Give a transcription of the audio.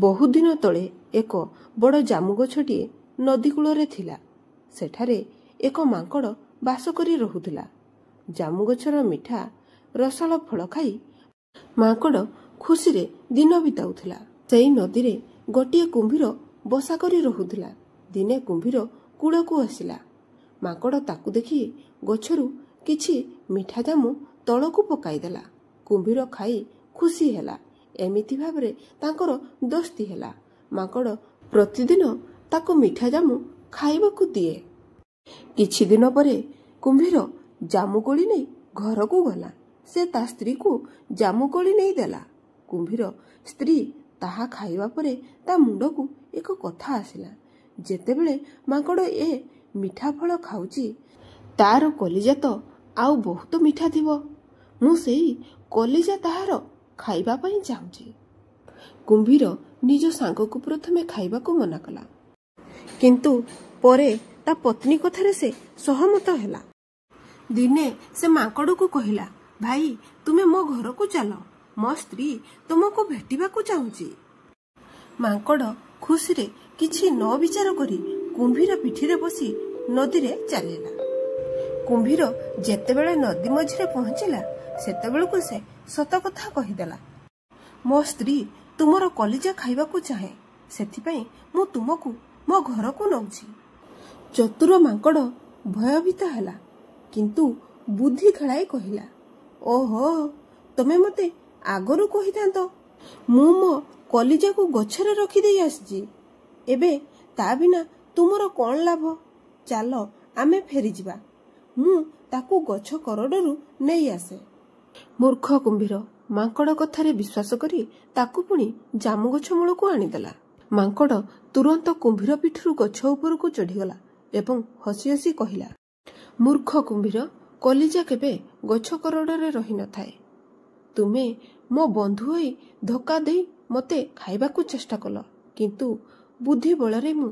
ବହୁଦିନ ତଳେ ଏକ ବଡ଼ ଜାମୁ ଗଛଟିଏ ନଦୀ କୂଳରେ ଥିଲା। ସେଠାରେ ଏକ ମାଙ୍କଡ଼ ବାସ କରି ରହୁଥିଲା। ଜାମୁ ଗଛର ମିଠା ରସାଳ ଫଳ ଖାଇ ମାଙ୍କଡ଼ ଖୁସିରେ ଦିନ ବିତାଉଥିଲା। ସେଇ ନଦୀରେ ଗୋଟିଏ କୁମ୍ଭୀର ବସା କରି ରହୁଥିଲା। ଦିନେ କୁମ୍ଭୀର କୂଳକୁ ଆସିଲା। ମାଙ୍କଡ଼ ତାକୁ ଦେଖି ଗଛରୁ କିଛି ମିଠା ଜାମୁ ତଳକୁ ପକାଇଦେଲା। କୁମ୍ଭୀର ଖାଇ ଖୁସି ହେଲା। ଏମିତି ଭାବରେ ତାଙ୍କର ଦୋସ୍ତି ହେଲା। ମାଙ୍କଡ଼ ପ୍ରତିଦିନ ତାକୁ ମିଠା ଜାମୁ ଖାଇବାକୁ ଦିଏ। କିଛି ଦିନ ପରେ କୁମ୍ଭୀର ଜାମୁକୋଳି ନେଇ ଘରକୁ ଗଲା। ସେ ତା ସ୍ତ୍ରୀକୁ ଜାମୁକୋଳି ନେଇ ଦେଲା। କୁମ୍ଭୀର ସ୍ତ୍ରୀ ତାହା ଖାଇବା ପରେ ତା ମୁଣ୍ଡକୁ ଏକ କଥା ଆସିଲା। ଯେତେବେଳେ ମାଙ୍କଡ଼ ଏ ମିଠା ଫଳ ଖାଉଛି, ତାର କଲିଜା ତ ଆଉ ବହୁତ ମିଠା ଥିବ। ମୁଁ ସେଇ କଲିଜା ତାହାର ଖାଇବା ପାଇଁ ଚାହୁଁଛି। କୁମ୍ଭୀର ନିଜ ସାଙ୍ଗକୁ ପ୍ରଥମେ ଖାଇବାକୁ ମନା କଲା, କିନ୍ତୁ ପରେ ତା ପତ୍ନୀ କଥାରେ ସେ ସହମତ ହେଲା। ଦିନେ ସେ ମାଙ୍କଡ଼କୁ କହିଲା, ଭାଇ, ତୁମେ ମୋ ଘରକୁ ଚାଲ। ମୋ ସ୍ତ୍ରୀ ତୁମକୁ ଭେଟିବାକୁ ଚାହୁଁଛି। ମାଙ୍କଡ଼ ଖୁସିରେ କିଛି ନ ବିଚାର କରି କୁମ୍ଭୀର ପିଠିରେ ବସି ନଦୀରେ ଚାଲିଲା। କୁମ୍ଭୀର ଯେତେବେଳେ ନଦୀ ମଝିରେ ପହଞ୍ଚିଲା, ସେତେବେଳକୁ ସେ ସତ କଥା କହିଦେଲା। ମୋ ସ୍ତ୍ରୀ ତୁମର କଲିଜା ଖାଇବାକୁ ଚାହେଁ, ସେଥିପାଇଁ ମୁଁ ତୁମକୁ ମୋ ଘରକୁ ନେଉଛି। ଚତୁର ମାଙ୍କଡ଼ ଭୟଭୀତ ହେଲା, କିନ୍ତୁ ବୁଦ୍ଧି ଖେଳାଇ କହିଲା, ଓହୋ, ତମେ ମୋତେ ଆଗରୁ କହିଥାନ୍ତ। ମୁଁ ମୋ କଲିଜାକୁ ଗଛରେ ରଖିଦେଇ ଆସିଛି। ଏବେ ତା ବିନା ତୁମର କ'ଣ ଲାଭ? ଚାଲ ଆମେ ଫେରିଯିବା। ମୁଁ ତାକୁ ଗଛ କରଡ଼ରୁ ନେଇ ଆସେ। ମୂର୍ଖ କୁମ୍ଭୀର ମାଙ୍କଡ଼ କଥାରେ ବିଶ୍ୱାସ କରି ତାକୁ ପୁଣି ଜାମୁ ଗଛ ମୂଳକୁ ଆଣିଦେଲା। ମାଙ୍କଡ଼ ତୁରନ୍ତ କୁମ୍ଭୀର ପିଠିରୁ ଗଛ ଉପରକୁ ଚଢ଼ିଗଲା ଏବଂ ହସି ହସି କହିଲା, ମୂର୍ଖ କୁମ୍ଭୀର, କଲିଜା କେବେ ଗଛ କରଡ଼ରେ ରହିନଥାଏ। ତୁମେ ମୋ ବନ୍ଧୁ ହୋଇ ଧୋକା ଦେଇ ମୋତେ ଖାଇବାକୁ ଚେଷ୍ଟା କଲ, କିନ୍ତୁ ବୁଦ୍ଧି ବଳରେ ମୁଁ